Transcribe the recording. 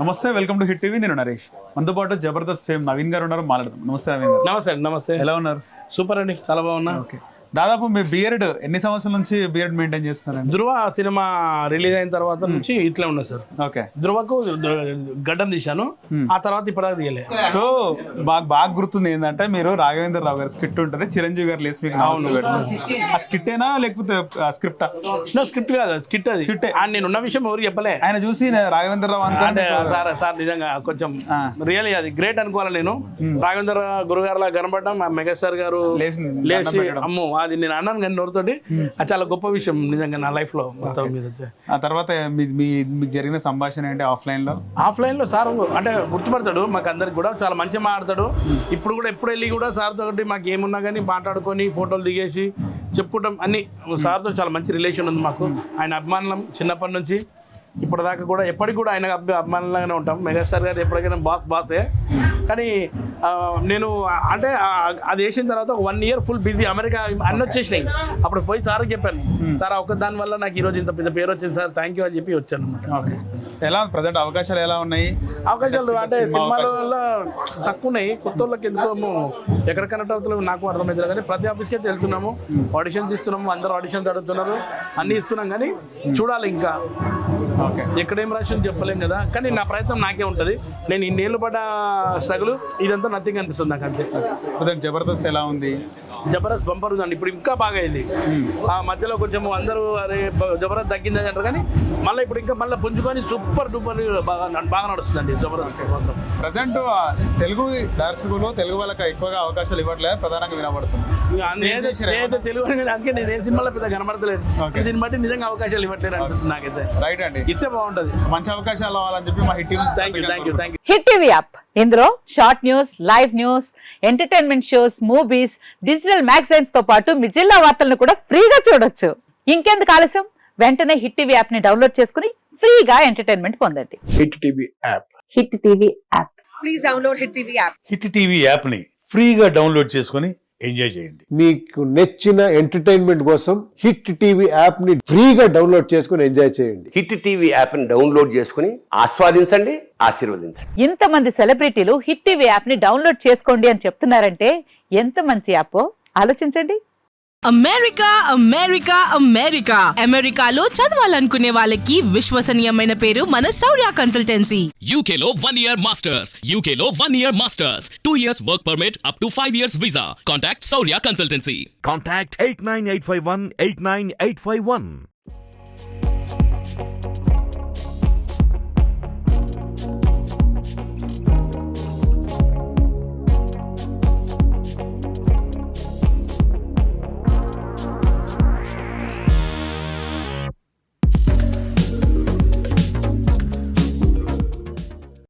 నమస్తే, welcome to hit TV. నేను నరేష్. మనతో పాటు జబర్దస్త్ ఫేమ్ నవీన్ గారు ఉన్నారు. మాట్లాడదాం. నమస్తే నవీన్ గారు. నమస్తే అండి. నమస్తే. ఎలా ఉన్నారు? సూపర్ అండి, చాలా బాగున్నా. ఓకే, దాదాపు మీ బియర్డ్ ఎన్ని సంవత్సరాల నుంచి బియర్డ్ మెయింటైన్ చేస్తున్నారండి? ధృవ సినిమా రిలీజ్ అయిన తర్వాత నుంచి ఇట్లా ఉన్నా సార్. ఓకే, ధృవకు గడ్డం తీశాను, ఆ తర్వాత ఇప్పటిదాకా తీయలే. సో బాగా గుర్తుంది ఏంటంటే, మీరు రాఘవేంద్ర రావు గారు స్కిట్ ఉంటుంది, చిరంజీవి గారు లేసి మీకు ఆ స్కిట్ ఏనా లేకపోతే స్క్రిప్టా? స్క్రిప్ట్ కాదు, స్కిట్ అది. స్కిట్. నేను ఉన్న విషయం ఎవరికి చెప్పలే. ఆయన చూసి రాఘవేంద్ర రావు అంటే సార్ నిజంగా కొంచెం రియల్లీ అది గ్రేట్ అనుకోవాలి. నేను రాఘవేంద్ర గురుగారులా కనపడ్డం, మెగాస్టార్ గారు లేచి అమ్మో, అది నేను అన్నాను కానీ నోరుతోటి. అది చాలా గొప్ప విషయం నిజంగా నా లైఫ్ లో మొత్తం మీద. ఆ తర్వాత మీకు జరిగిన సంభాషణ ఏంటి ఆఫ్లైన్ లో? సార్ అంటే గుర్తుపడతాడు, మాకు అందరికి కూడా చాలా మంచిగా మాట్లాడతాడు. ఇప్పుడు కూడా ఎప్పుడు వెళ్ళి కూడా సార్ తోటి మాకు ఏమున్నా కానీ మాట్లాడుకొని ఫోటోలు దిగేసి చెప్పుకుంటాం అన్ని. సార్తో చాలా మంచి రిలేషన్ ఉంది మాకు. ఆయన అభిమానం చిన్నప్పటి నుంచి ఇప్పటిదాకా కూడా ఎప్పటికి కూడా ఆయన అభిమానంగానే ఉంటాం. మెగాస్టార్ గారు ఎప్పటికైనా బాసే. కానీ నేను అంటే అది వేసిన తర్వాత ఒక 1 year ఫుల్ బిజీ, అమెరికా అన్నీ వచ్చేసినాయి. అప్పుడు పోయి సార్కి చెప్పాను, సార్ ఒక దాని వల్ల నాకు ఈరోజు ఇంత పెద్ద పేరు వచ్చింది సార్, థ్యాంక్ యూ అని చెప్పి వచ్చాను అనమాట. ఎలా ప్రజెంట్ అవకాశాలు ఎలా ఉన్నాయి? అవకాశాలు అంటే సినిమాల వల్ల తక్కువ ఉన్నాయి. కొత్త వాళ్ళకి ఎందుకో ఎక్కడ కనెక్ట్ అవుతున్నాము నాకు అర్థమవుతుంది. కానీ ప్రతి ఆఫీస్కి అయితే వెళ్తున్నాము, ఆడిషన్స్ ఇస్తున్నాము, అందరూ ఆడిషన్స్ అడుగుతున్నారు, అన్నీ ఇస్తున్నాం. కానీ చూడాలి ఇంకా ఎక్కడేం రాసి చెప్పలేం కదా. కానీ నా ప్రయత్నం నాకే ఉంటుంది. నేను ఇన్నేళ్ళు పడ్డ స్ట్రగుల్ ఇదంతా నథింగ్ అనిపిస్తుంది నాకు అంతే. జబర్దస్త్ ఎలా ఉంది? జబర్దస్త్ బంపర్ ఉందండి, ఇప్పుడు ఇంకా బాగా అయింది. ఆ మధ్యలో కొంచెం అందరూ అరే జబర్దస్త్ తగ్గింది అంటారు, కానీ మళ్ళీ ఇప్పుడు ఇంకా మళ్ళీ పుంజుకొని సూపర్ డూపర్ బాగా నడుస్తుందండి జబర్దస్త్. ప్రజెంట్ తెలుగు దర్శకులు తెలుగు వాళ్ళకి ఎక్కువగా అవకాశాలు ఇవ్వట్లేదు, ప్రధానంగా వినబడుతుంది. తెలుగు అందుకే నేను ఏ సినిమాలో పెద్ద కనబడతలేదు. దీన్ని బట్టి నిజంగా అవకాశాలు ఇవ్వట్లేదు అనిపిస్తుంది నాకైతే. రైట్ అండి, ఇస్తే బాగుంటది. మంచి అవకాశాలు రావాలని చెప్పి మా hit TV. Thank you. Hit TV app, ఇందులో short news, live news, entertainment shows, movies, digital magazines తో పాటు మీ జిల్లా వార్తలను కూడా ఫ్రీగా చూడొచ్చు. ఇంకెందుకు ఆలస్యం, వెంటనే హిట్ టీవీ యాప్ ని డౌన్లోడ్ చేసుకుని ఫ్రీగా ఎంటర్టైన్మెంట్ పొందండి. Hit TV app. Hit TV app, please download hit TV app. Hit TV app ని ఫ్రీగా డౌన్లోడ్ చేసుకుని ఎంజాయ్ చేయండి. మీకు నచ్చిన ఎంటర్టైన్మెంట్ కోసం హిట్ టీవీ యాప్ ని ఫ్రీగా డౌన్లోడ్ చేసుకుని ఎంజాయ్ చేయండి. హిట్ టీవీ యాప్ ని డౌన్లోడ్ చేసుకుని ఆస్వాదించండి, ఆశీర్వదించండి. ఇంతమంది సెలబ్రిటీలు హిట్ టీవీ యాప్ ని డౌన్లోడ్ చేసుకోండి అని చెప్తున్నారంటే ఎంత మంచి యాప్ ఆలోచించండి. అమెరికా అమెరికా అమెరికా అమెరికాలో చదవాలనుకునే వాళ్ళకి విశ్వసనీయమైన పేరు మన శౌర్య కన్సల్టెన్సీ. UK లో 1 year masters, UK లో 1 year masters, 2 years work permit up to 5 years visa. Contact Saurya Consultancy. Contact 89851 89851.